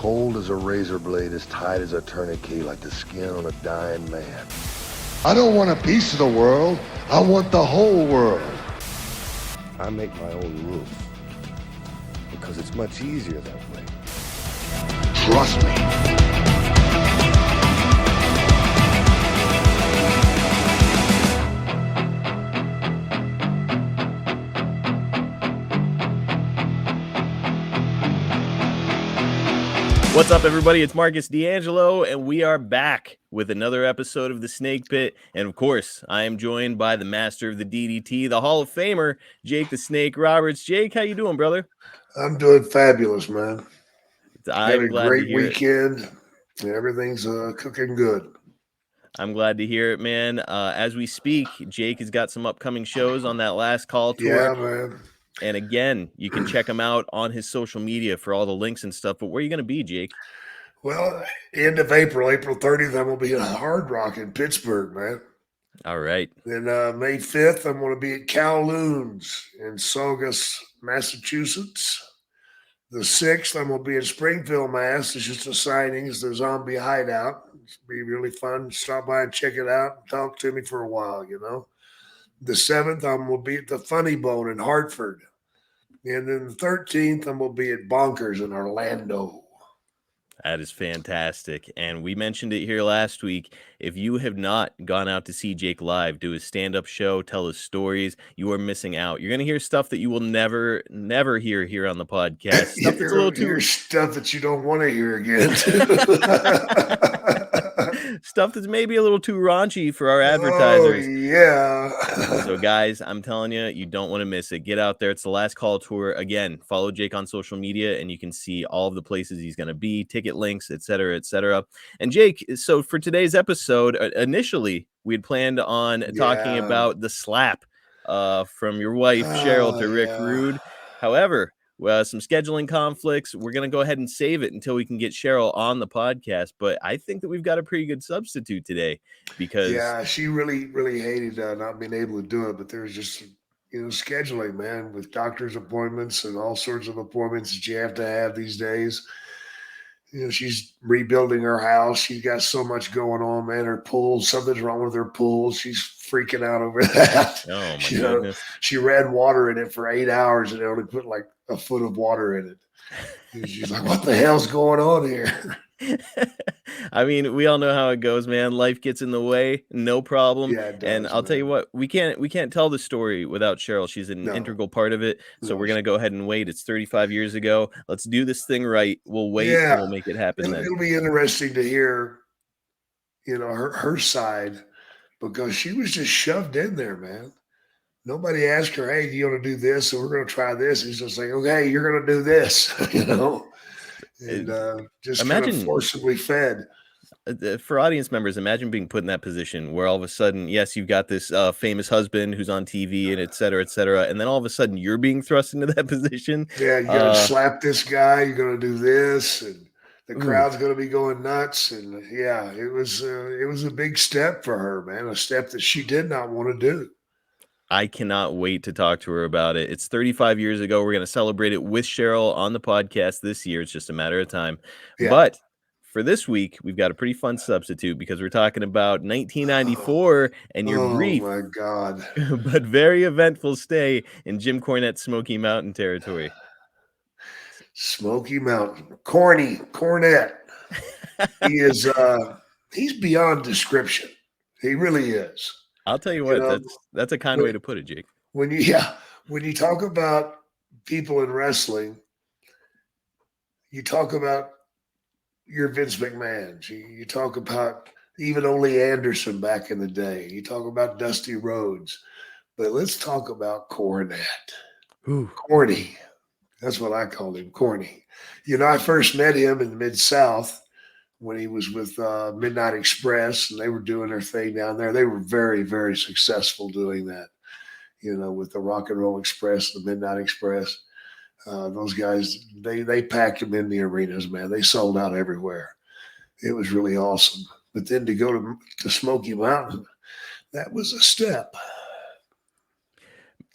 cold as a razor blade, as tight as a tourniquet, like the skin on a dying man. I don't want a piece of the world. I want the whole world. I make my own rules because it's much easier that way. Trust me. What's up, everybody? It's Marcus D'Angelo, and we are back with another episode of The Snake Pit. And of course, I am joined by the master of the DDT, the Hall of Famer, Jake the Snake Roberts. Jake, how you doing, brother? I'm doing fabulous, man. I'm Had a glad great to hear weekend. Everything's cooking good. I'm glad to hear it, man. As we speak, Jake has got some upcoming shows on that Last Call tour. Yeah, man. And again, you can check him out on his social media for all the links and stuff. But where are you going to be, Jake? Well, end of April 30th, I'm going to be at Hard Rock in Pittsburgh, man. All right. Then May 5th, I'm going to be at Kowloon's in Saugus, Massachusetts. The 6th, I'm going to be in Springfield, Mass. It's just a signing. It's the Zombie Hideout. It's be really fun. Stop by and check it out. Talk to me for a while, you know. The 7th, I'm going to be at the Funny Bone in Hartford. And then the 13th, I'm going to be at Bonkers in Orlando. That is fantastic. And we mentioned it here last week. If you have not gone out to see Jake live, do his stand-up show, tell his stories, you are missing out. You're going to hear stuff that you will never hear here on the podcast. Stuff that's a little too... stuff that you don't want to hear again. Stuff that's maybe a little too raunchy for our advertisers. Oh, yeah. So, guys, I'm telling you, you don't want to miss it. Get out there. It's the Last Call tour. Again, follow Jake on social media, and you can see all of the places he's going to be, ticket links, et cetera, et cetera. And, Jake, so for today's episode, initially, we had planned on talking about the slap from your wife, Cheryl, to Rick Rude. However, some scheduling conflicts. We're going to go ahead and save it until we can get Cheryl on the podcast. But I think that we've got a pretty good substitute today because... Yeah, she really, really hated not being able to do it. But there's just, scheduling, man, with doctor's appointments and all sorts of appointments that you have to have these days. She's rebuilding her house. She's got so much going on, man. Her pool, something's wrong with her pool. She's freaking out over that. Oh, my goodness. She ran water in it for 8 hours and they only put like a foot of water in it. And she's like, what the hell's going on here? I mean, we all know how it goes, man. Life gets in the way, no problem. Yeah, it does, and I'll tell you what, we can't tell the story without Cheryl. She's an integral part of it. So we're gonna go ahead and wait. It's 35 years ago. Let's do this thing right. We'll wait and we'll make it happen. It'll be interesting to hear, her side, because she was just shoved in there, man. Nobody asked her, hey, do you want to do this? So we're going to try this. He's just like, okay, you're going to do this, and just imagine, kind of forcibly fed. For audience members, imagine being put in that position where all of a sudden, yes, you've got this famous husband who's on TV and et cetera, and then all of a sudden you're being thrust into that position. Yeah, you're going to slap this guy. You're going to do this, and the crowd's going to be going nuts. And yeah, it was a big step for her, man, a step that she did not want to do. I cannot wait to talk to her about it. It's 35 years ago. We're going to celebrate it with Cheryl on the podcast this year. It's just a matter of time. Yeah. But for this week, we've got a pretty fun substitute because we're talking about 1994 and your brief, my God, but very eventful stay in Jim Cornette Smoky Mountain territory. Smoky Mountain. Cornette. He is he's beyond description. He really is. I'll tell you what, that's a kind way to put it, Jake. When you talk about people in wrestling, you talk about your Vince McMahon. You talk about even Ole Anderson back in the day. You talk about Dusty Rhodes. But let's talk about Cornette. Ooh. Corny. That's what I called him, Corny. I first met him in the Mid-South when he was with Midnight Express, and they were doing their thing down there. They were very, very successful doing that, with the Rock and Roll Express, the Midnight Express. Those guys, they packed them in the arenas, man. They sold out everywhere. It was really awesome. But then to go to Smoky Mountain, that was a step.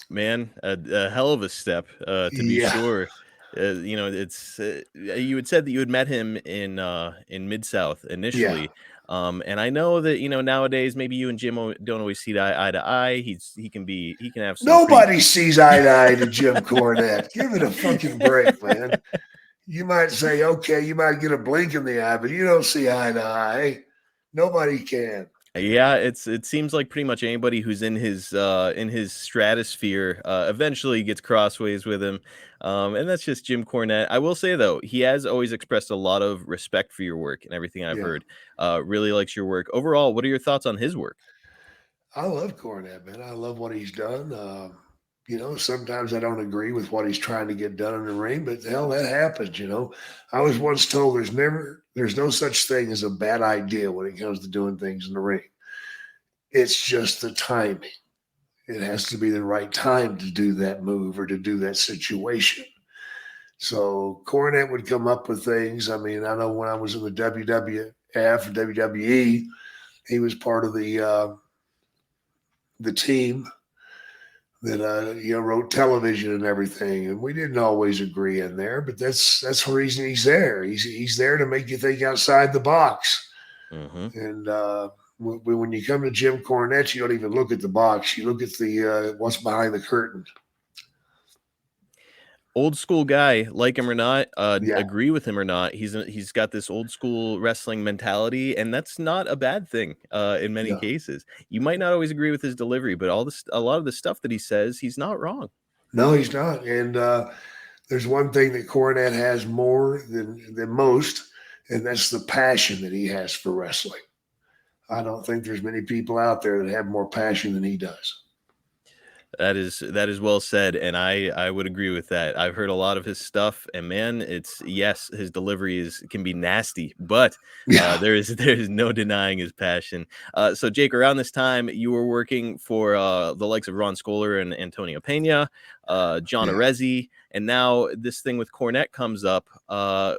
Man, a hell of a step, to be sure. It's you had said that you had met him in Mid-South Yeah. initially. And I know that, nowadays maybe you and Jim don't always see eye to eye. He can have some pretty Nobody sees eye to eye to Jim Cornette. Give it a fucking break, man. You might say, okay, you might get a blink in the eye, but you don't see eye to eye. Nobody can. Yeah, it seems like pretty much anybody who's in his stratosphere eventually gets crossways with him. And that's just Jim Cornette. I will say though, he has always expressed a lot of respect for your work and everything I've Yeah. heard. Really likes your work. Overall, what are your thoughts on his work? I love Cornette, man. I love what he's done. Sometimes I don't agree with what he's trying to get done in the ring, but hell, that happens. I was once told there's no such thing as a bad idea when it comes to doing things in the ring. It's just the timing. It has to be the right time to do that move or to do that situation. So Cornette would come up with things. I mean, I know when I was in the WWF, WWE, he was part of the team that wrote television and everything, and we didn't always agree in there, but that's the reason he's there. He's there to make you think outside the box. Mm-hmm. And when you come to Jim Cornette, you don't even look at the box; you look at the what's behind the curtain. Old school guy, like him or not, Yeah, agree with him or not, he's got this old school wrestling mentality, and that's not a bad thing in many no, cases. You might not always agree with his delivery, but a lot of the stuff that he says, he's not wrong. no, he's not. And there's one thing that Cornette has more than most, and that's the passion that he has for wrestling. I don't think there's many people out there that have more passion than he does. That is well said, and I would agree with that. I've heard a lot of his stuff, and man, yes, his delivery can be nasty, but Yeah, there is no denying his passion. So Jake, around this time, you were working for the likes of Ron Scholar and Antonio Pena, John yeah. Arezzi, and now this thing with Cornette comes up.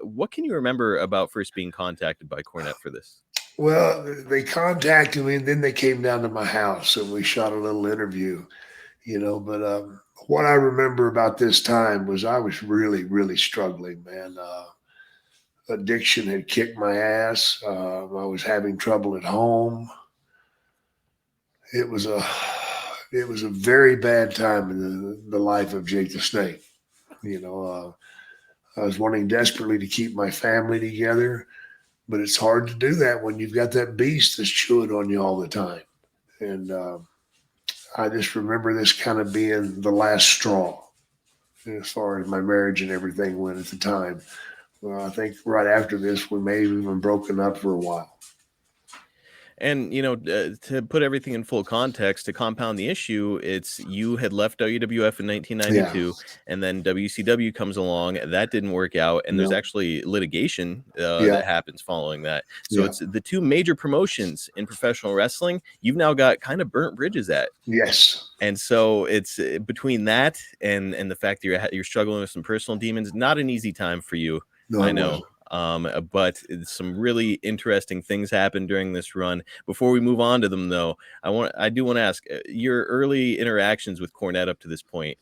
What can you remember about first being contacted by Cornette for this? Well, they contacted me, and then they came down to my house, and we shot a little interview. But what I remember about this time was I was really, really struggling, man. Addiction had kicked my ass. I was having trouble at home. It was a very bad time in the life of Jake the Snake. I was wanting desperately to keep my family together, but it's hard to do that when you've got that beast that's chewing on you all the time. And I just remember this kind of being the last straw as far as my marriage and everything went at the time. Well, I think right after this, we may have even broken up for a while. And to put everything in full context, to compound the issue, it's you had left WWF in 1992, Yeah. and then WCW comes along. That didn't work out, and there's No. actually litigation Yeah. that happens following that. So Yeah. it's the two major promotions in professional wrestling. You've now got kind of burnt bridges at. Yes. And so it's between that and the fact that you're struggling with some personal demons. Not an easy time for you. No, I it know. wasn't. But some really interesting things happened during this run. Before we move on to them, though, I do want to ask your early interactions with Cornette up to this point.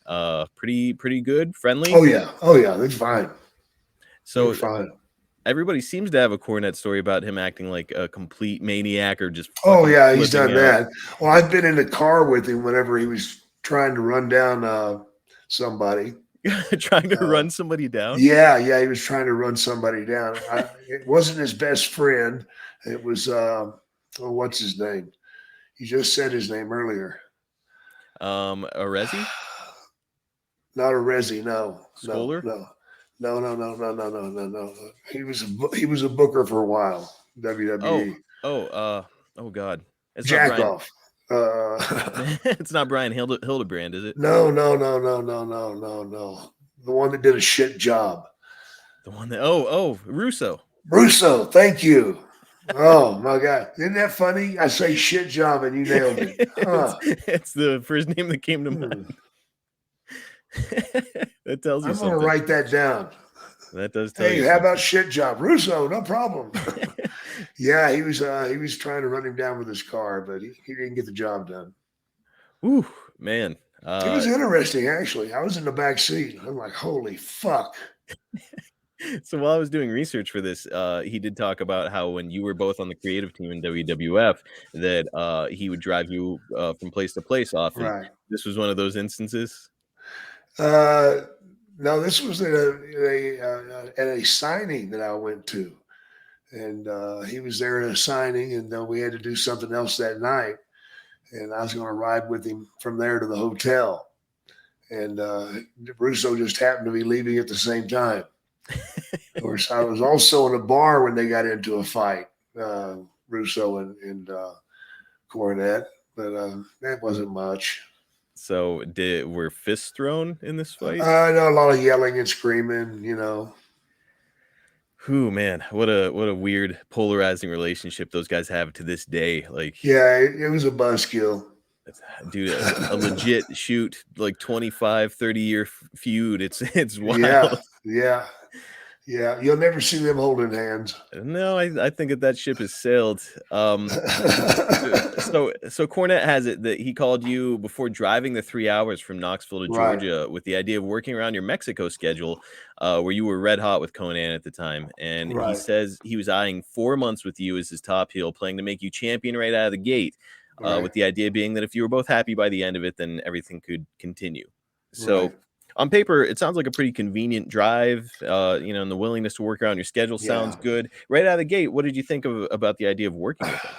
Pretty good, friendly. Oh yeah, they're fine. So They're fine. everybody seems to have a Cornette story about him acting like a complete maniac or just. Oh fucking yeah, he's flipping done out. that. Well, I've been in the car with him whenever he was trying to run down somebody. Trying to run somebody down. Yeah, he was trying to run somebody down. It wasn't his best friend. It was what's his name? You just said his name earlier. Arezzi? Not a Resi, no. Scholar? No. He was a booker for a while. WWE. Oh God. It's Jack not Brian. off. It's not Brian Hildebrand, is it? No. The one that did a shit job. The one that Russo. Russo, thank you. Oh my God. Isn't that funny? I say shit job and you nailed it. Huh. It's the first name that came to mind. That tells you I'm something. gonna write that down. That does tell you. Hey, how something. about shit job? Russo, no problem. Yeah, he was trying to run him down with his car, but he didn't get the job done. Ooh, man. It was interesting, actually. I was in the back seat. I'm like, holy fuck. So while I was doing research for this, he did talk about how when you were both on the creative team in WWF, that he would drive you from place to place often. Right. This was one of those instances. Uh, no, this was at a signing that I went to, and he was there at a signing, and we had to do something else that night, and I was going to ride with him from there to the hotel, and Russo just happened to be leaving at the same time. Of course, I was also in a bar when they got into a fight, Russo and Cornette, but that wasn't much. So were fists thrown in this fight? No, a lot of yelling and screaming, you know. Whew, man, what a weird polarizing relationship those guys have to this day. Like, Yeah, it was a buzzkill. dude, a legit shoot, like 25, 30-year feud. It's wild. Yeah. You'll never see them holding hands. No, I think that ship has sailed. So Cornette has it that he called you before driving the 3 hours from Knoxville to Right. Georgia with the idea of working around your Mexico schedule, where you were red hot with Conan at the time. And he Right. says he was eyeing 4 months with you as his top heel, planning to make you champion right out of the gate, Right. with the idea being that if you were both happy by the end of it, then everything could continue. So Right. on paper, it sounds like a pretty convenient drive, and the willingness to work around your schedule sounds Yeah. good. Right out of the gate, what did you think about the idea of working with him?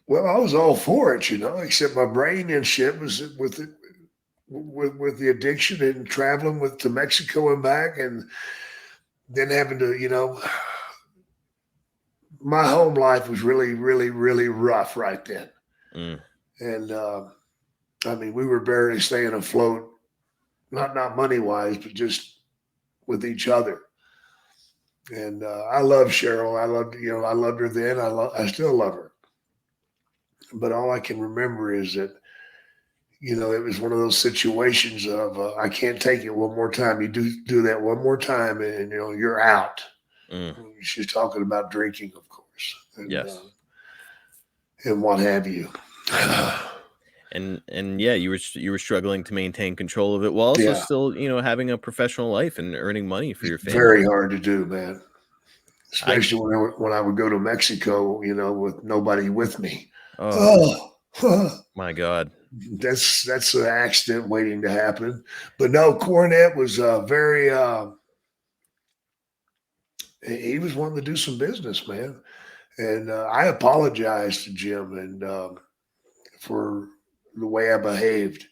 Well, I was all for it, except my brain and shit was with it, with the addiction and traveling to Mexico and back, and then having to, my home life was really, really, really rough right then. Mm. And I mean, we were barely staying afloat, not money wise, but just with each other. And I love Cheryl. I loved her then. I still love her. But all I can remember is that, it was one of those situations of I can't take it one more time. You do that one more time, and you're out. Mm. She's talking about drinking, of course. And, Yes. And what have you. And yeah, you were struggling to maintain control of it while also Yeah. still, having a professional life and earning money for your family. Very hard to do, man. Especially when I would go to Mexico, with nobody with me. Oh, my God. That's an accident waiting to happen. But no, Cornette was very. He was wanting to do some business, man, and I apologized to Jim and for the way I behaved,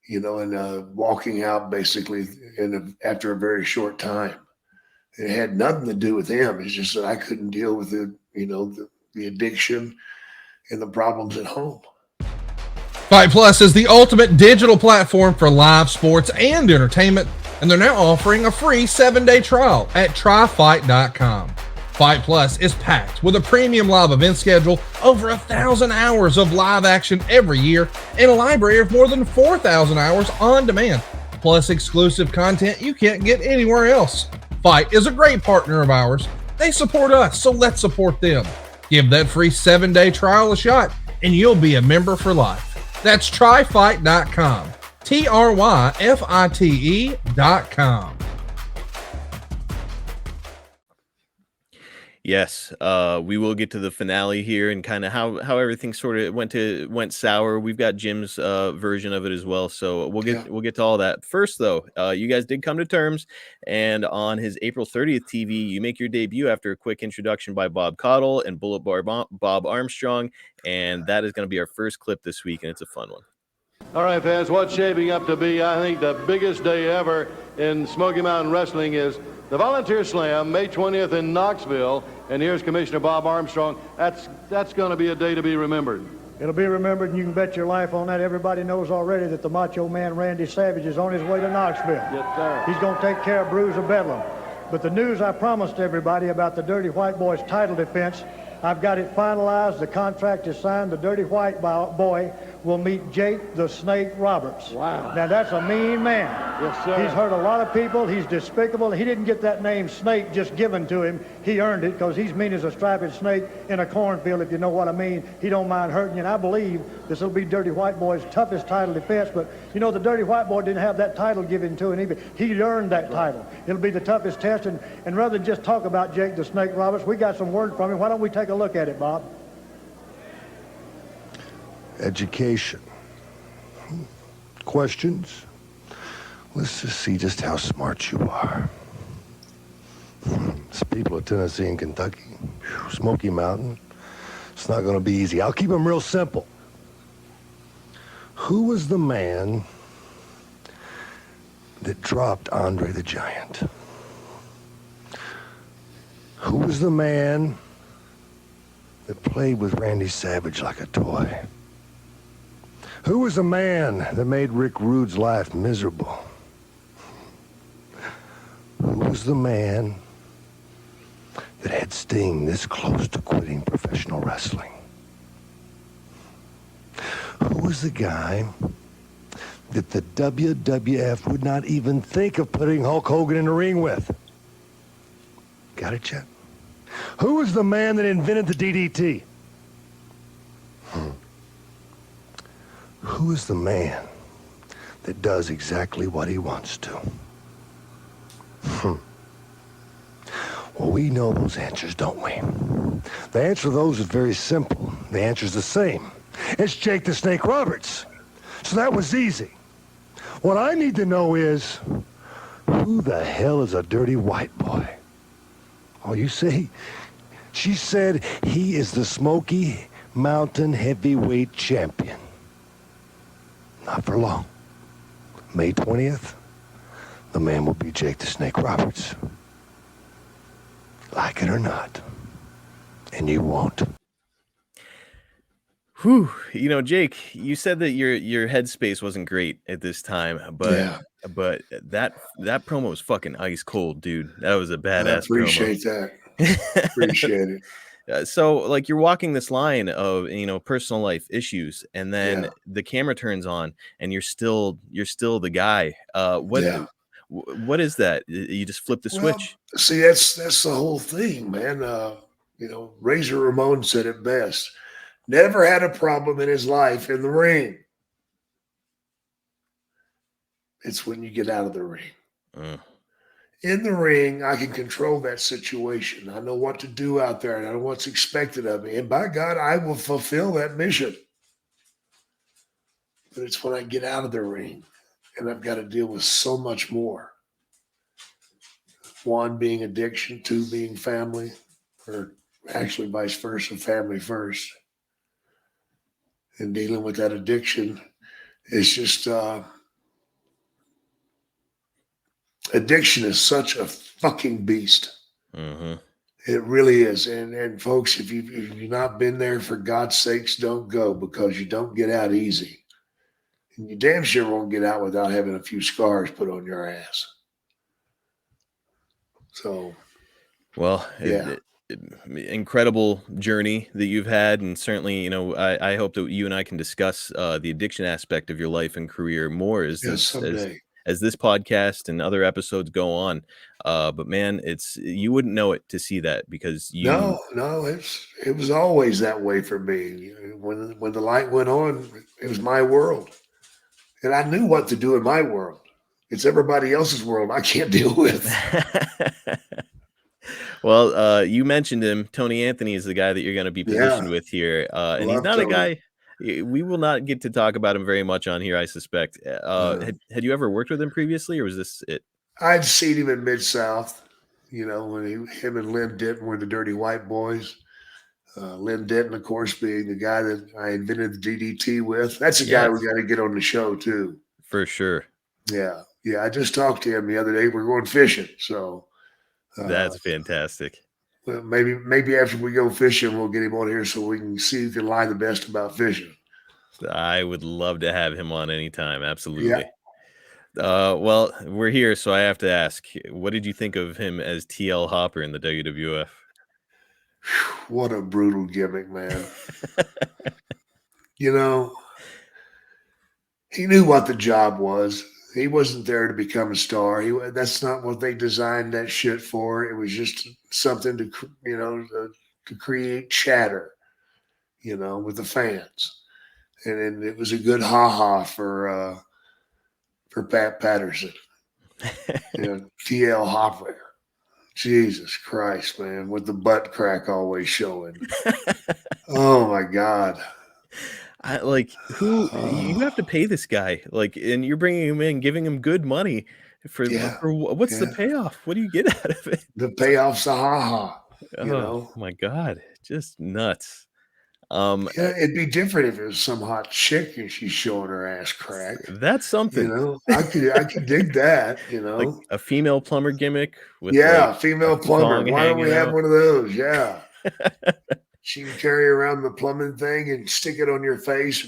and walking out basically after a very short time. It had nothing to do with him. It's just that I couldn't deal with it, the addiction and the problems at home. Fight Plus is the ultimate digital platform for live sports and entertainment, and they're now offering a free 7-day trial at tryfight.com. Fight Plus is packed with a premium live event schedule, over 1,000 hours of live action every year, and a library of more than 4,000 hours on demand, plus exclusive content you can't get anywhere else. Fight is a great partner of ours. They support us, so let's support them. Give that free 7-day trial a shot, and you'll be a member for life. That's tryfight.com. tryfite.com. Yes, we will get to the finale here and kind of how everything sort of went sour. We've got Jim's version of it as well, so we'll get to all that. First, though, you guys did come to terms, and on his April 30th TV, you make your debut after a quick introduction by Bob Caudle and Bullet Bar Bob Armstrong, and that is going to be our first clip this week, and it's a fun one. All right, fans, what's shaping up to be, I think, the biggest day ever in Smoky Mountain Wrestling is the Volunteer Slam, May 20th in Knoxville. And here's Commissioner Bob Armstrong. That's going to be a day to be remembered. It'll be remembered, and you can bet your life on that. Everybody knows already that the Macho Man Randy Savage is on his way to Knoxville. Yes, sir. He's going to take care of Bruiser Bedlam. But the news I promised everybody about the Dirty White Boy's title defense, I've got it finalized. The contract is signed. The Dirty White Boy will meet Jake the Snake Roberts. Wow. Now, that's a mean man. Yes, sir. He's hurt a lot of people. He's despicable. He didn't get that name Snake just given to him. He earned it because he's mean as a striped snake in a cornfield, if you know what I mean. He don't mind hurting you. And I believe this will be Dirty White Boy's toughest title defense. But, you know, the Dirty White Boy didn't have that title given to him either. He earned that title. It'll be the toughest test. And rather than just talk about Jake the Snake Roberts, we got some word from him. Why don't we take a look at it, Bob? Education. Questions? Let's just see just how smart you are. It's people of Tennessee and Kentucky. Smoky Mountain. It's not going to be easy. I'll keep them real simple. Who was the man that dropped Andre the Giant? Who was the man that played with Randy Savage like a toy? Who was the man that made Rick Rude's life miserable? Who was the man that had Sting this close to quitting professional wrestling? Who was the guy that the WWF would not even think of putting Hulk Hogan in the ring with? Got it, Chet? Who was the man that invented the DDT? Who is the man that does exactly what he wants to? Well, we know those answers, don't we? The answer to those is very simple. The answer's the same. It's Jake the Snake Roberts. So that was easy. What I need to know is, who the hell is a Dirty White Boy? Oh, you see? She said he is the Smoky Mountain Heavyweight Champion. Not for long. May 20th, the man will be Jake the Snake Roberts. Like it or not. And you won't. Whew. You know, Jake, you said that your headspace wasn't great at this time, but that promo was fucking ice cold, dude. That was a badass I appreciate that. Appreciate it. So like you're walking this line of, you know, personal life issues, and then the camera turns on and you're still the guy. What is that? You just flip the switch. See, that's the whole thing, man. You know, Razor Ramon said it best. Never had a problem in his life in the ring. It's when you get out of the ring. In the ring, I can control that situation. I know what to do out there, and I know what's expected of me. And by God, I will fulfill that mission. But it's when I get out of the ring, and I've got to deal with so much more. One being addiction, two being family, or actually vice versa, family first. And dealing with that addiction is just... addiction is such a fucking beast. It really is. And folks, if you've not been there, for God's sakes, don't go, because you don't get out easy. And you damn sure won't get out without having a few scars put on your ass. So, well, incredible journey that you've had, and certainly, you know, I hope that you and I can discuss the addiction aspect of your life and career more as this podcast and other episodes go on. But man, you wouldn't know it to see that, because no, it was always that way for me. When the light went on, it was my world, and I knew what to do in my world. It's everybody else's world I can't deal with. Well, you mentioned him. Tony Anthony is the guy that you're going to be positioned with here, and he's not a guy. We will not get to talk about him very much on here, I suspect. Had you ever worked with him previously, or was this it? I'd seen him in Mid-South, you know, when him and Lynn Denton were the Dirty White Boys. Lynn Denton, of course, being the guy that I invented the DDT with. That's a guy we got to get on the show, too. For sure. Yeah. I just talked to him the other day. We're going fishing, so. That's fantastic. Well, maybe after we go fishing, we'll get him on here so we can see who can lie the best about fishing. I would love to have him on anytime. Absolutely. Well, we're here, so I have to ask, what did you think of him as TL Hopper in the WWF? What a brutal gimmick, man. You know, he knew what the job was. He wasn't there to become a star. That's not what they designed that shit for. It was just something to, to create chatter, with the fans. And then it was a good ha-ha for Pat Patterson, TL Hopper. Jesus Christ, man, with the butt crack always showing. Oh my God. You have to pay this guy, and you're bringing him in, giving him good money for what's the payoff? What do you get out of it? The payoff's a ha-ha, Oh my God, just nuts. It'd be different if it was some hot chick and she's showing her ass crack. That's something. I could dig that, Like a female plumber gimmick with female plumber. Why don't we have one of those? Yeah. She can carry around the plumbing thing and stick it on your face.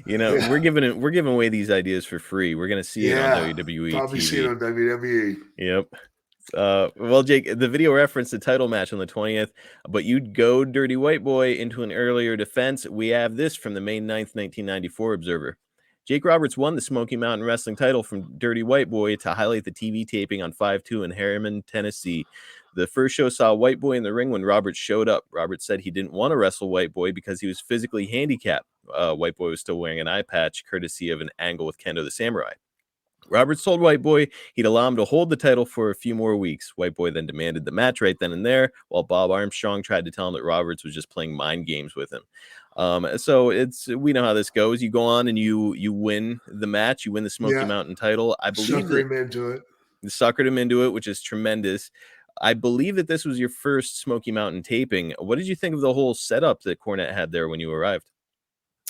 We're giving away these ideas for free. We're gonna see it on WWE. Probably TV. See it on WWE. Yep. Well, Jake, the video referenced the title match on the 20th, but you'd go Dirty White Boy into an earlier defense. We have this from the May 9th, 1994 Observer. Jake Roberts won the Smoky Mountain Wrestling title from Dirty White Boy to highlight the TV taping on 5/2 in Harriman, Tennessee. The first show saw White Boy in the ring when Roberts showed up. Roberts said he didn't want to wrestle White Boy because he was physically handicapped. White Boy was still wearing an eye patch, courtesy of an angle with Kendo the Samurai. Roberts told White Boy he'd allow him to hold the title for a few more weeks. White Boy then demanded the match right then and there, while Bob Armstrong tried to tell him that Roberts was just playing mind games with him. So we know how this goes. You go on and you win the match. You win the Smoky Mountain title. I believe suckered him into it. Suckered him into it, which is tremendous. I believe that this was your first Smoky Mountain taping. What did you think of the whole setup that Cornette had there when you arrived?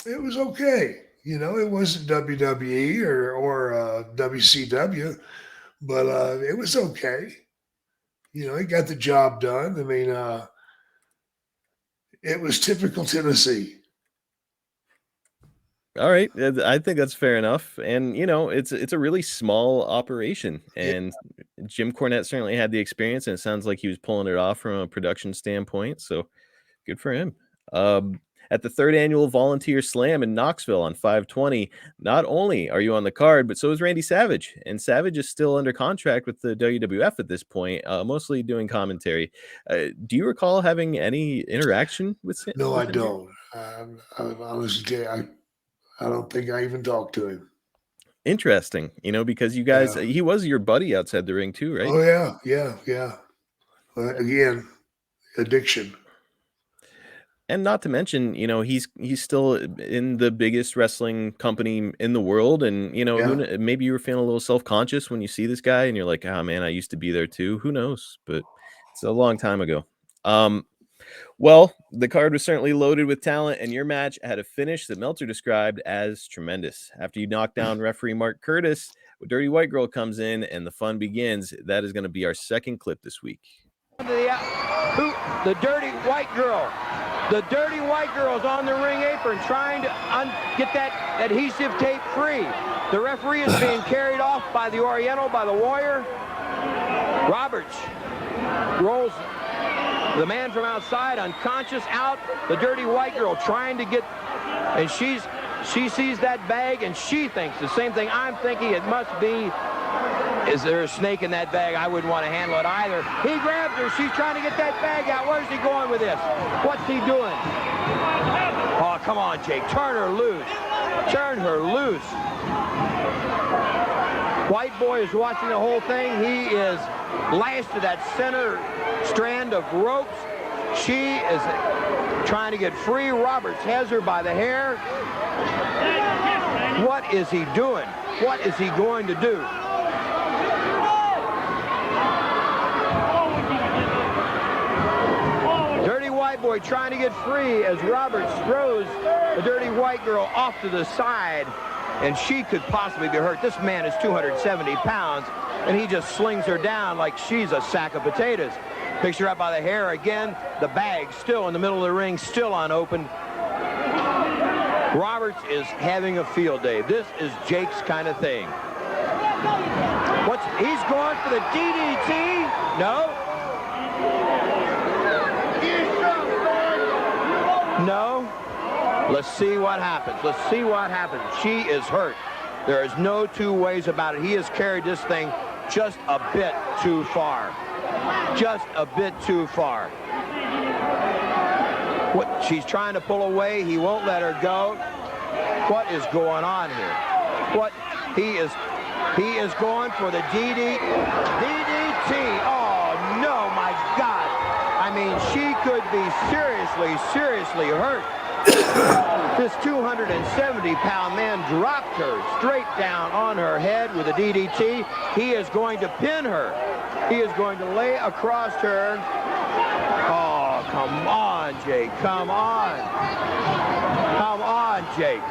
It was okay. It wasn't WWE or WCW, but it was okay. He got the job done. I mean, it was typical Tennessee. All right, I think that's fair enough. And it's a really small operation, and Jim Cornette certainly had the experience, and it sounds like he was pulling it off from a production standpoint. So good for him. At the third annual Volunteer Slam in Knoxville on 5/20, not only are you on the card, but so is Randy Savage. And Savage is still under contract with the WWF at this point, mostly doing commentary. Do you recall having any interaction with Savage? No, I don't. Honestly, I don't think I even talked to him. Interesting, because you guys, he was your buddy outside the ring too, right? Oh, yeah. Again, addiction. And not to mention, he's still in the biggest wrestling company in the world. And, maybe you were feeling a little self-conscious when you see this guy and you're like, oh, man, I used to be there too. Who knows? But it's a long time ago. Well, the card was certainly loaded with talent, and your match had a finish that Meltzer described as tremendous. After you knock down referee Mark Curtis, Dirty White Girl comes in and the fun begins. That is going to be our second clip this week. The Dirty White Girl. The Dirty White Girl's on the ring apron trying to get that adhesive tape free. The referee is being carried off by the Oriental, by the Warrior. Roberts rolls the man from outside, unconscious, out. The Dirty White Girl trying to get, and she sees that bag, and she thinks the same thing I'm thinking. It must be, is there a snake in that bag? I wouldn't want to handle it either. He grabs her. She's trying to get that bag out. Where's he going with this? What's he doing? Oh, come on, Jake. Turn her loose. Turn her loose. White Boy is watching the whole thing. He is lashed to that center strand of ropes. She is trying to get free. Roberts has her by the hair. What is he doing? What is he going to do? Dirty White Boy trying to get free as Roberts throws the Dirty White Girl off to the side, and she could possibly be hurt. This man is 270 pounds, and he just slings her down like she's a sack of potatoes. Picks her up by the hair again. The bag still in the middle of the ring, still unopened. Roberts is having a field day. This is Jake's kind of thing. He's going for the DDT. No. No. Let's see what happens. Let's see what happens. She is hurt. There is no two ways about it. He has carried this thing just a bit too far. Just a bit too far. What, she's trying to pull away. He won't let her go. What is going on here? What he is going for the DDT. Oh no, my God. I mean, she could be seriously hurt. This 270-pound man dropped her straight down on her head with a DDT. He is going to pin her. He is going to lay across her. Oh, come on, Jake. Come on. Come on, Jake.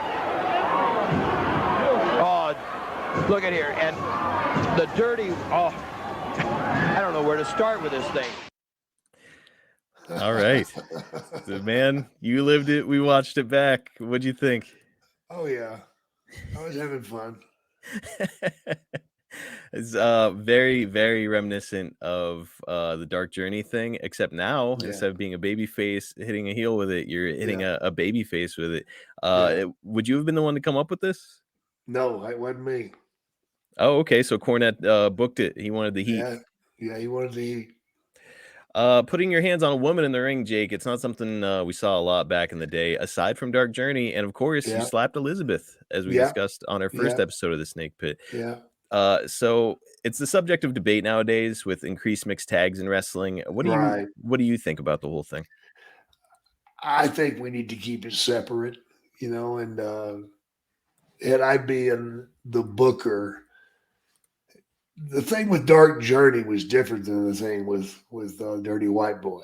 Oh, look at here. And the dirty, oh, I don't know where to start with this thing. All right. So, man, you lived it. We watched it back. What'd you think? Oh, yeah. I was having fun. It's very, very reminiscent of the Dark Journey thing, except now, instead of being a baby face hitting a heel with it, you're hitting a baby face with it. Would you have been the one to come up with this? No, it wasn't me. Oh, okay. So Cornette booked it. He wanted the heat. Yeah, he wanted the heat. Putting your hands on a woman in the ring, Jake, it's not something we saw a lot back in the day, aside from Dark Journey. And of course, you slapped Elizabeth, as we discussed on our first episode of the Snake Pit. Yeah. So it's the subject of debate nowadays with increased mixed tags in wrestling. What do you think about the whole thing? I think we need to keep it separate, you know, and had I been the booker, the thing with Dark Journey was different than the thing with Dirty White Boy.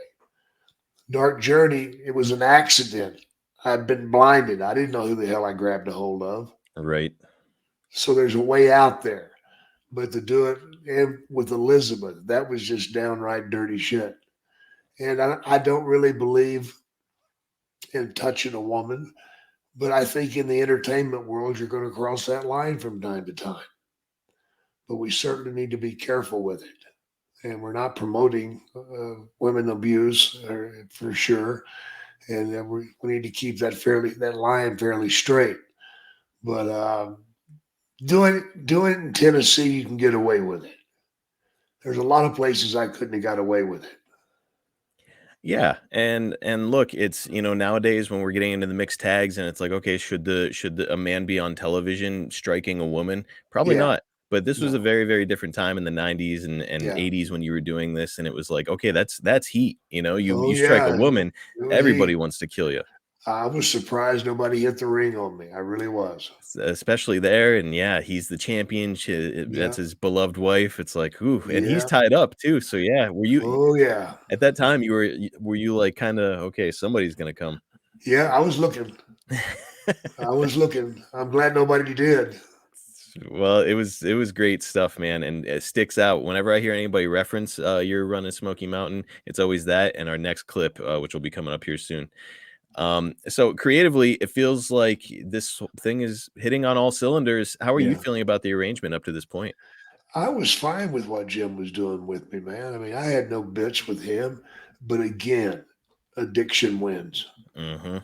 Dark Journey, it was an accident. I'd been blinded. I didn't know who the hell I grabbed a hold of. Right. So there's a way out there. But to do it with Elizabeth, that was just downright dirty shit. And I don't really believe in touching a woman, but I think in the entertainment world, you're going to cross that line from time to time. But we certainly need to be careful with it. And we're not promoting women abuse for sure. And we need to keep that line fairly straight. But doing it in Tennessee, you can get away with it. There's a lot of places I couldn't have got away with it. Yeah, and look, it's, you know, nowadays when we're getting into the mixed tags and it's like, okay, should a man be on television striking a woman? Probably not. But this was a very, very different time in the 90s and 80s when you were doing this, and it was like, okay, that's heat. You know, you strike a woman, everybody wants to kill you. I was surprised nobody hit the ring on me. I really was. Especially there, and he's the champion. That's his beloved wife. It's like, ooh, and he's tied up too. So were you? Oh yeah. At that time, were you like kind of okay? Somebody's gonna come. Yeah, I was looking. I'm glad nobody did. Well, it was great stuff, man, and it sticks out. Whenever I hear anybody reference your run in Smoky Mountain, it's always that and our next clip, which will be coming up here soon. So creatively, it feels like this thing is hitting on all cylinders. How are you feeling about the arrangement up to this point? I was fine with what Jim was doing with me, man. I mean, I had no bitch with him, but again, addiction wins. Mm-hmm.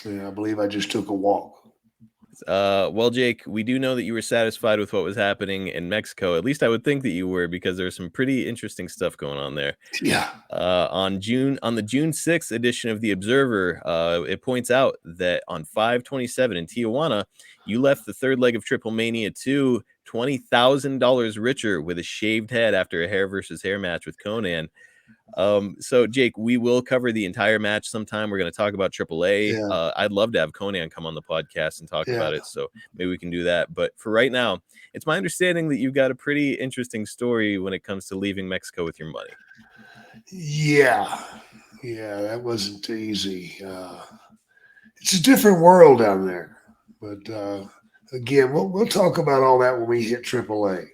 Yeah, I believe I just took a walk. Well, Jake, we do know that you were satisfied with what was happening in Mexico. At least I would think that you were, because there's some pretty interesting stuff going on there. Yeah. On the June 6th edition of The Observer, it points out that on 5/27 in Tijuana, you left the third leg of Triple Mania 2 $20,000 richer with a shaved head after a hair versus hair match with Conan. So Jake, we will cover the entire match sometime. We're going to talk about AAA. I'd love to have Conan come on the podcast and talk about it, so maybe we can do that. But for right now, it's my understanding that you've got a pretty interesting story when it comes to leaving Mexico with your money. Yeah, that wasn't easy. It's a different world down there, but again, we'll talk about all that when we hit AAA.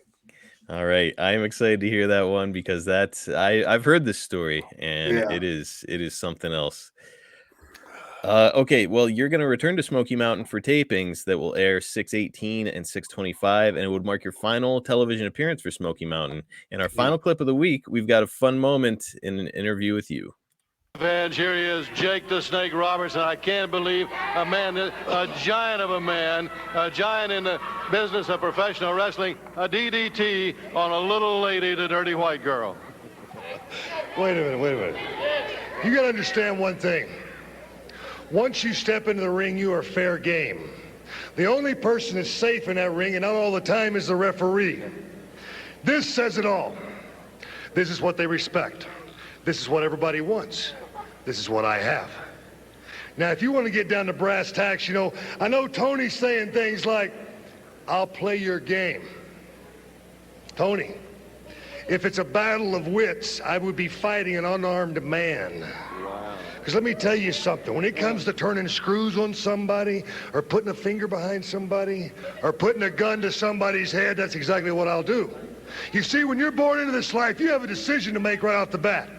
All right, I am excited to hear that one, because I've heard this story, and it is something else. Okay, well, you're going to return to Smoky Mountain for tapings that will air 6/18 and 6/25, and it would mark your final television appearance for Smoky Mountain. In our final clip of the week, we've got a fun moment in an interview with you. Fans, here he is, Jake the Snake Roberts, and I can't believe a man, a giant of a man, a giant in the business of professional wrestling, a DDT on a little lady, the dirty white girl. Wait a minute. You got to understand one thing. Once you step into the ring, you are fair game. The only person that's safe in that ring, and not all the time, is the referee. This says it all. This is what they respect. This is what everybody wants. This is what I have. Now, if you want to get down to brass tacks, I know Tony's saying things like, I'll play your game. Tony, if it's a battle of wits, I would be fighting an unarmed man. Wow. Because let me tell you something. When it comes to turning screws on somebody, or putting a finger behind somebody, or putting a gun to somebody's head, that's exactly what I'll do. You see, when you're born into this life, you have a decision to make right off the bat.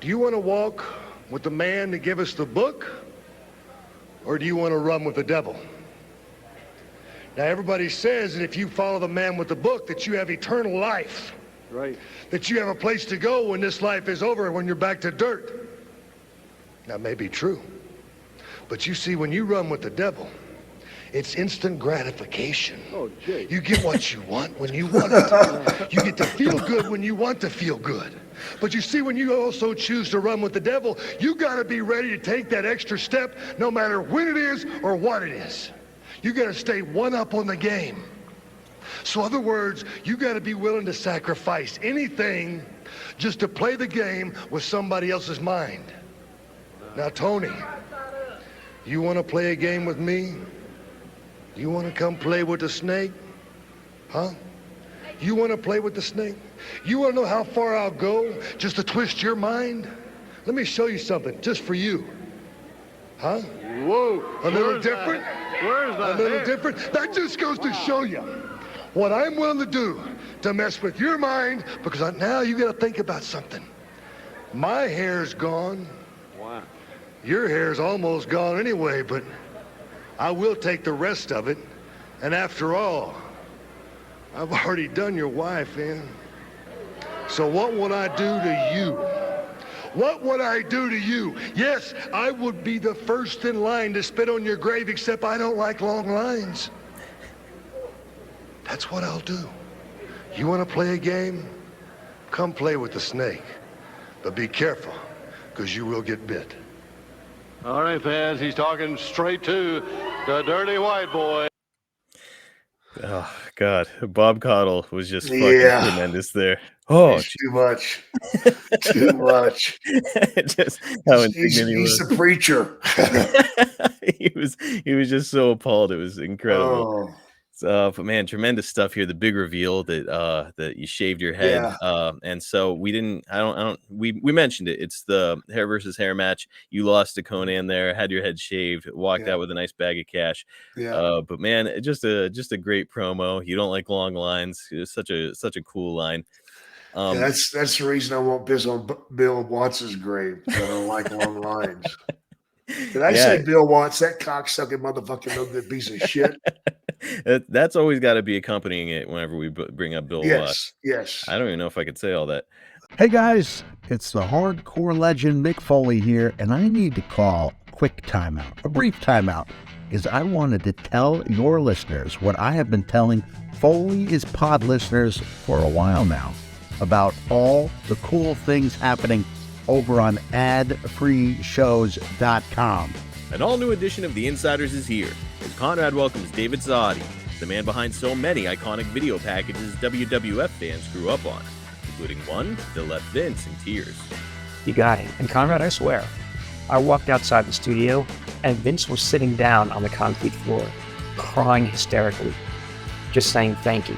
Do you want to walk with the man that gave us the book, or do you want to run with the devil? Now, everybody says that if you follow the man with the book, that you have eternal life. Right. That you have a place to go when this life is over, when you're back to dirt. That may be true. But you see, when you run with the devil, it's instant gratification. Oh, Jake. You get what you want when you want it. You get to feel good when you want to feel good. But you see, when you also choose to run with the devil, you got to be ready to take that extra step no matter when it is or what it is. You got to stay one up on the game. So in other words, you got to be willing to sacrifice anything just to play the game with somebody else's mind. Now, Tony, you want to play a game with me? You want to come play with the snake? Huh? You want to play with the snake? You want to know how far I'll go just to twist your mind? Let me show you something just for you. Huh? Whoa. A little different? Where's that? A little different? That just goes to show you what I'm willing to do to mess with your mind, because now you got to think about something. My hair's gone. Wow. Your hair's almost gone anyway, but I will take the rest of it. And after all, I've already done your wife, man. So what would I do to you? What would I do to you? Yes, I would be the first in line to spit on your grave, except I don't like long lines. That's what I'll do. You want to play a game? Come play with the snake. But be careful, because you will get bit. All right, fans, he's talking straight to the dirty white boy. Oh God, Bob Caudle was just fucking tremendous there. Oh, it's too much. Too much. Just how indignant he was. He's the preacher. he was just so appalled. It was incredible. But man, tremendous stuff here. The big reveal that you shaved your head. And so we mentioned it. It's the hair versus hair match. You lost to Conan there, had your head shaved, walked out with a nice bag of cash. But man, just a great promo. You don't like long lines. It was such a cool line. That's the reason I won't piss on Bill Watts' grave. I don't like long lines. Did I say Bill Watts? That cocksucking motherfucking no good piece of shit. That's always got to be accompanying it whenever we bring up Bill Watts. Yes. I don't even know if I could say all that. Hey guys, it's the hardcore legend Mick Foley here, and I need to call a quick timeout, a brief timeout, because I wanted to tell your listeners what I have been telling Foley is Pod listeners for a while now about all the cool things happening over on adfreeshows.com. An all-new edition of The Insiders is here, as Conrad welcomes David Zadi, the man behind so many iconic video packages WWF fans grew up on, including one that left Vince in tears. You got it. And Conrad, I swear, I walked outside the studio, and Vince was sitting down on the concrete floor, crying hysterically, just saying thank you.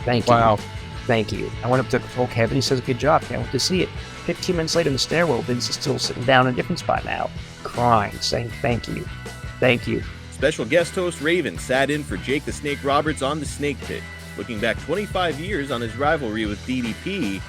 Thank you. Wow. Thank you. I went up to Kevin, he says, good job, can't wait to see it. 15 minutes later in the stairwell, Vince is still sitting down in a different spot now, crying, saying thank you. Thank you. Special guest host Raven sat in for Jake the Snake Roberts on the Snake Pit, looking back 25 years on his rivalry with DDP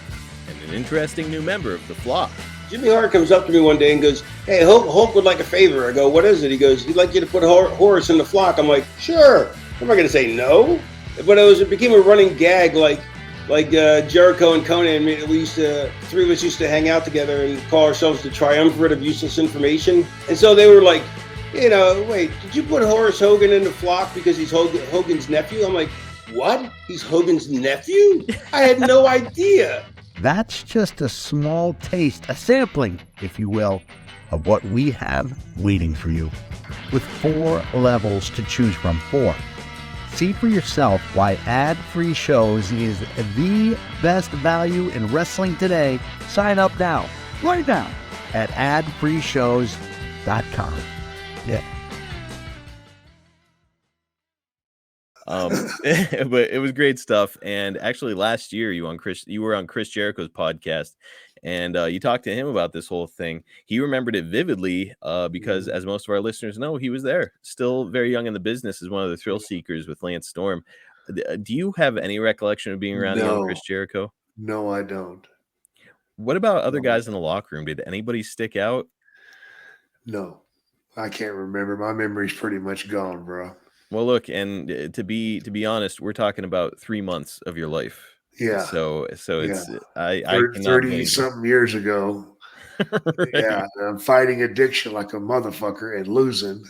and an interesting new member of the flock. Jimmy Hart comes up to me one day and goes, hey, Hulk would like a favor. I go, what is it? He goes, he'd like you to put Horace in the flock. I'm like, sure. I'm not going to say no. But it became a running gag, like, like Jericho and Conan, three of us used to hang out together and call ourselves the triumvirate of useless information. And so they were like, wait, did you put Horace Hogan in the flock because he's Hogan's nephew? I'm like, what? He's Hogan's nephew? I had no idea. That's just a small taste, a sampling, if you will, of what we have waiting for you. With 4 levels to choose from. 4. See for yourself why ad-free shows is the best value in wrestling today. Sign up now, right now, at adfreeshows.com. Yeah. But it was great stuff. And actually last year you were on Chris Jericho's podcast, and you talked to him about this whole thing. He remembered it vividly because, as most of our listeners know, he was there, still very young in the business, as one of the thrill seekers with Lance Storm. Do you have any recollection of being around young Chris Jericho? No, I don't. What about other guys in the locker room? Did anybody stick out? No, I can't remember. My memory's pretty much gone, bro. Well, look, and to be honest, we're talking about 3 months of your life. Yeah. So it's I 30 something years ago. Right. Yeah, I'm fighting addiction like a motherfucker and losing.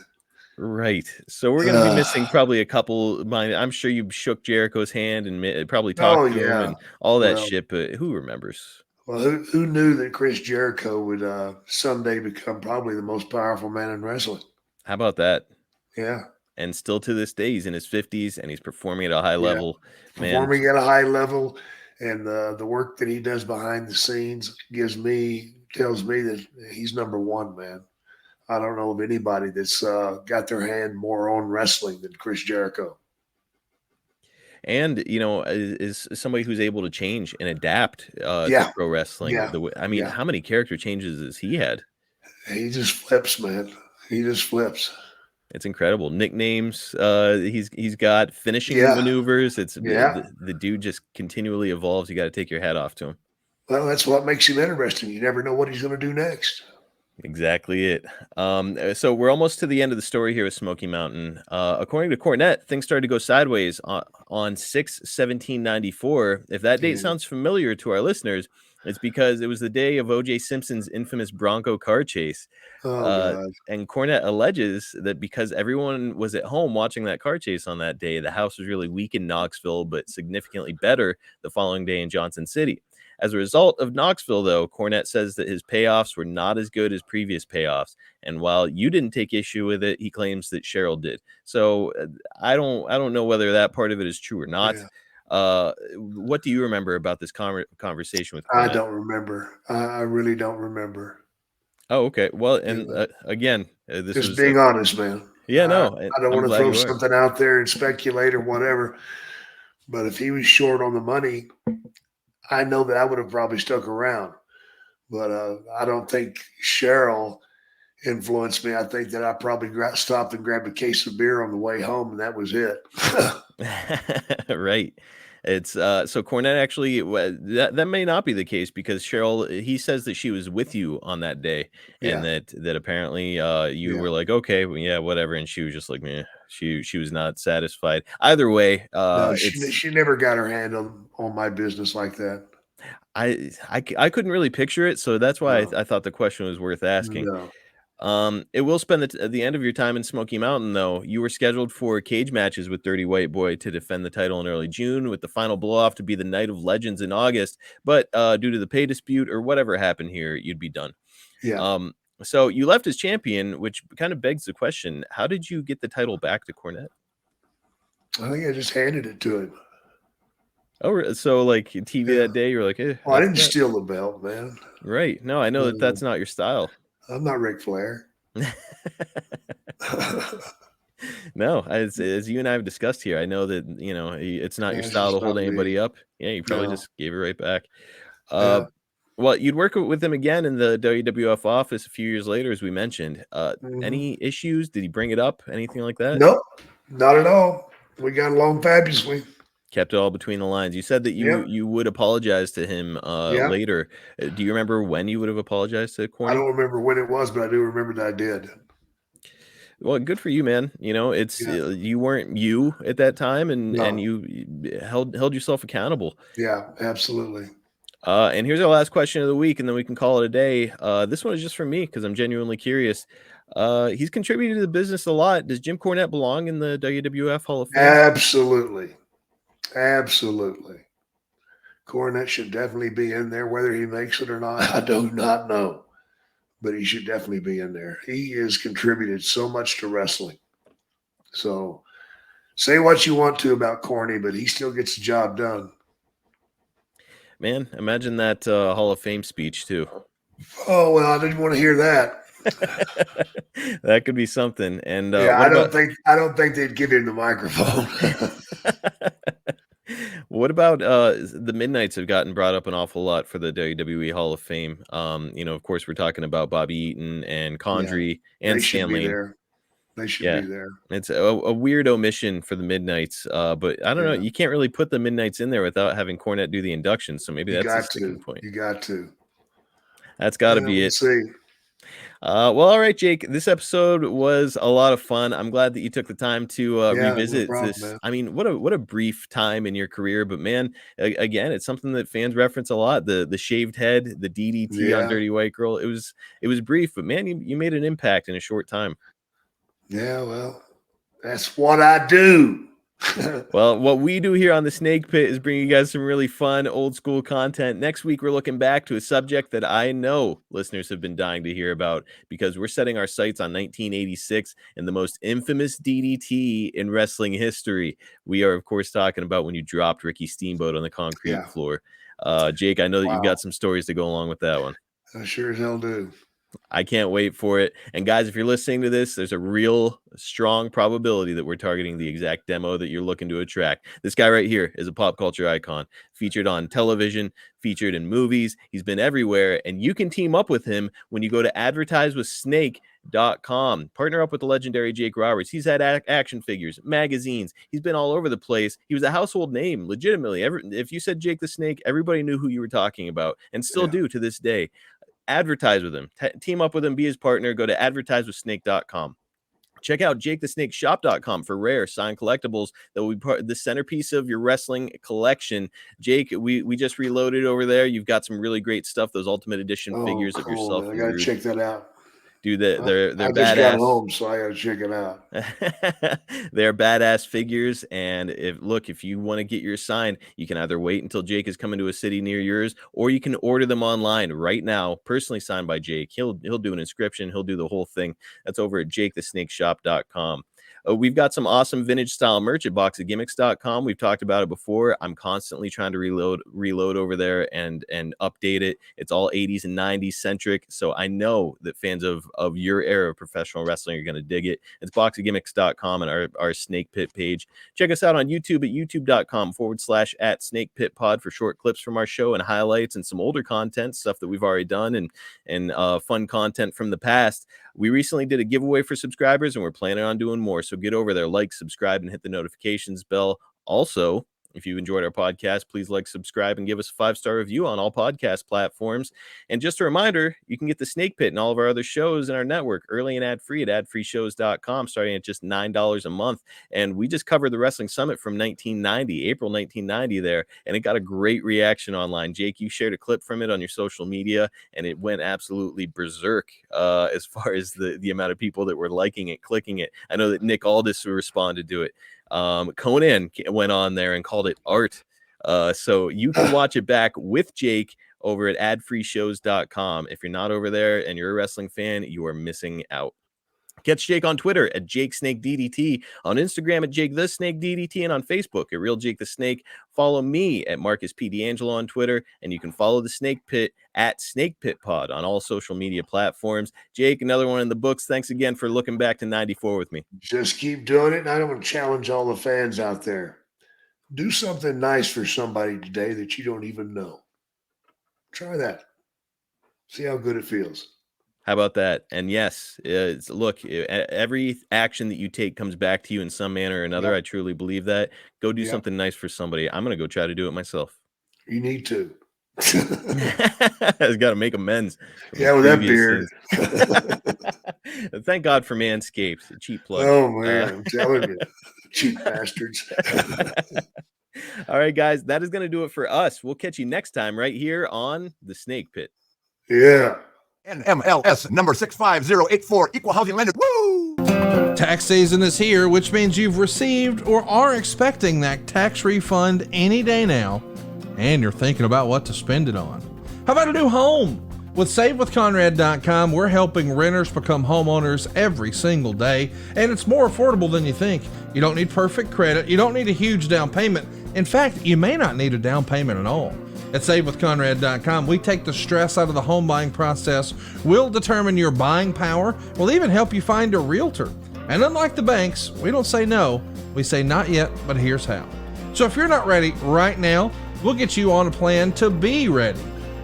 Right. So we're gonna be missing probably a couple. I'm sure you shook Jericho's hand and probably talked to him and all that shit. But who remembers? Well, who knew that Chris Jericho would someday become probably the most powerful man in wrestling? How about that? Yeah. And still to this day, he's in his 50s and he's performing at a high level. Performing at a high level, and the work that he does behind the scenes tells me that he's number one, man. I don't know of anybody that's got their hand more on wrestling than Chris Jericho. And, is somebody who's able to change and adapt to pro wrestling. Yeah. How many character changes has he had? He just flips, man. He just flips. It's incredible. Nicknames he's got, finishing maneuvers. The dude just continually evolves. You got to take your hat off to him. Well, that's what makes him interesting. You never know what he's going to do next. Exactly it. So we're almost to the end of the story here with Smoky Mountain. According to Cornette, things started to go sideways on 6/17/94. If that date sounds familiar to our listeners, it's because it was the day of O.J. Simpson's infamous Bronco car chase. And Cornette alleges that because everyone was at home watching that car chase on that day, the house was really weak in Knoxville, but significantly better the following day in Johnson City. As a result of Knoxville, though, Cornette says that his payoffs were not as good as previous payoffs. And while you didn't take issue with it, he claims that Cheryl did. So I don't know whether that part of it is true or not. Yeah. What do you remember about this conversation with Cornette? I don't remember. I really don't remember. Oh, okay. Well, and again, this just was being honest, man. Yeah, no. I don't want to throw something out there and speculate or whatever. But if he was short on the money, I know that I would have probably stuck around. But I don't think Cheryl influenced me. I think that I probably stopped and grabbed a case of beer on the way home, and that was it. Right. It's so Cornette actually that may not be the case, because Cheryl, he says that she was with you on that day, and that apparently you were like, okay, well, yeah, whatever, and she was just like, meh. She was not satisfied. Either way, no, she never got her hand on my business like that. I couldn't really picture it, so that's why I thought the question was worth asking. No. It will spend the end of your time in Smoky Mountain, though. You were scheduled for cage matches with Dirty White Boy to defend the title in early June, with the final blow-off to be the Night of Legends in August. But due to the pay dispute or whatever happened here, you'd be done. Yeah. So you left as champion, which kind of begs the question: how did you get the title back to Cornette? I think I just handed it to him. Oh, so like TV that day, you're like, "Well, I didn't steal the belt, man." Right? No, I know that's not your style. I'm not Ric Flair. No, as you and I have discussed here, I know that it's not your style to hold anybody up. Yeah, you probably just gave it right back. Well, you'd work with him again in the WWF office a few years later, as we mentioned. Any issues? Did he bring it up? Anything like that? Nope, not at all. We got along fabulously. Kept it all between the lines. You said that you would apologize to him later. Do you remember when you would have apologized to Cornette? I don't remember when it was, but I do remember that I did. Well, good for you, man. You know, it's Yeah. you weren't you at that time, and No. you held yourself accountable. Yeah, absolutely. And here's our last question of the week, and then we can call it a day. This one is just for me because I'm genuinely curious. He's contributed to the business a lot. Does Jim Cornette belong in the WWF Hall of Fame? Absolutely. Absolutely. Cornette should definitely be in there. Whether he makes it or not, I do not know. But he should definitely be in there. He has contributed so much to wrestling. So say what you want to about Corny, but he still gets the job done. Man, imagine that Hall of Fame speech too. Oh, well, I didn't want to hear that. That could be something. And Yeah, I don't think they'd give him the microphone. What about the Midnights have gotten brought up an awful lot for the WWE Hall of Fame. You know, of course, we're talking about Bobby Eaton and Condrey and they should Stanley. be there. They should be there. It's a weird omission for the Midnights, but I don't know. You can't really put the Midnights in there without having Cornette do the induction. So maybe that's a sticking point. You got to. That's got to be we'll it. See. Well, all right, Jake. This episode was a lot of fun. I'm glad that you took the time to revisit this. Man. I mean, what a brief time in your career, but man, again, it's something that fans reference a lot. The shaved head, the DDT on Dirty White Girl. It was brief, but man, you made an impact in a short time. Yeah, well, that's what I do. Well, what we do here on the Snake Pit is bring you guys some really fun old school content. Next week, we're looking back to a subject that I know listeners have been dying to hear about because we're setting our sights on 1986 and the most infamous DDT in wrestling history. We are, of course, talking about when you dropped Ricky Steamboat on the concrete floor. Jake, I know that you've got some stories to go along with that one. I sure as hell do. I can't wait for it. And guys, if you're listening to this, there's a real strong probability that we're targeting the exact demo that you're looking to attract. This guy right here is a pop culture icon, featured on television, featured in movies. He's been everywhere, and you can team up with him when you go to advertisewithsnake.com. Partner up with the legendary Jake Roberts. He's had action figures, magazines. He's been all over the place. He was a household name, legitimately. If you said Jake the Snake, everybody knew who you were talking about, and still do to this day. Advertise with him, team up with him, be his partner. Go to advertisewithsnake.com. Check out jakethesnakeshop.com for rare signed collectibles that will be part of the centerpiece of your wrestling collection. Jake, we just reloaded over there. You've got some really great stuff, those Ultimate Edition figures of yourself. Man. I gotta check that out. Dude, they're I badass. just got home, so I gotta check it out. They're badass figures, and if you want to get your signed, you can either wait until Jake is coming to a city near yours, or you can order them online right now, personally signed by Jake. He'll do an inscription, he'll do the whole thing. That's over at jakethesnakeshop.com. We've got some awesome vintage style merch at boxofgimmicks.com. We've talked about it before. I'm constantly trying to reload over there and update it. It's all 80s and 90s centric. So I know that fans of your era of professional wrestling are going to dig it. It's boxofgimmicks.com and our Snake Pit page. Check us out on YouTube at youtube.com/@snakepitpod for short clips from our show and highlights and some older content, stuff that we've already done and fun content from the past. We recently did a giveaway for subscribers, and we're planning on doing more. So get over there, like, subscribe, and hit the notifications bell. Also, if you've enjoyed our podcast, please like, subscribe, and give us a 5-star review on all podcast platforms. And just a reminder, you can get the Snake Pit and all of our other shows in our network early and ad-free at adfreeshows.com, starting at just $9 a month. And we just covered the Wrestling Summit from April 1990 there, and it got a great reaction online. Jake, you shared a clip from it on your social media, and it went absolutely berserk as far as the amount of people that were liking it, clicking it. I know that Nick Aldis responded to it. Conan went on there and called it art. So you can watch it back with Jake over at adfreeshows.com. If you're not over there and you're a wrestling fan, you are missing out. Catch Jake on Twitter at JakeSnakeDDT, on Instagram at JakeTheSnakeDDT, and on Facebook at Real Jake the Snake. Follow me at Marcus P. D'Angelo on Twitter, and you can follow the Snake Pit at Snake Pit Pod on all social media platforms. Jake, another one in the books. Thanks again for looking back to 94 with me. Just keep doing it, and I want to challenge all the fans out there. Do something nice for somebody today that you don't even know. Try that. See how good it feels. How about that? And yes, look, every action that you take comes back to you in some manner or another. Yep. I truly believe that. Go do Yep. something nice for somebody. I'm going to go try to do it myself. You need to. Has got to make amends. Yeah, with that beard. Thank God for Manscaped. Cheap plug. Oh man, I'm telling you, cheap bastards. All right, guys, that is going to do it for us. We'll catch you next time right here on the Snake Pit. Yeah. NMLS number 65084, equal housing lender. Woo! Tax season is here, which means you've received or are expecting that tax refund any day now, and you're thinking about what to spend it on. How about a new home? With SaveWithConrad.com, we're helping renters become homeowners every single day, and it's more affordable than you think. You don't need perfect credit. You don't need a huge down payment. In fact, you may not need a down payment at all. At SaveWithConrad.com, we take the stress out of the home buying process. We'll determine your buying power. We'll even help you find a realtor. And unlike the banks, we don't say no. We say not yet, but here's how. So if you're not ready right now, we'll get you on a plan to be ready.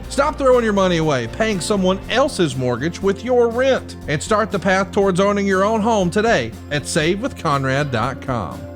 Stop throwing your money away, paying someone else's mortgage with your rent, and start the path towards owning your own home today at SaveWithConrad.com.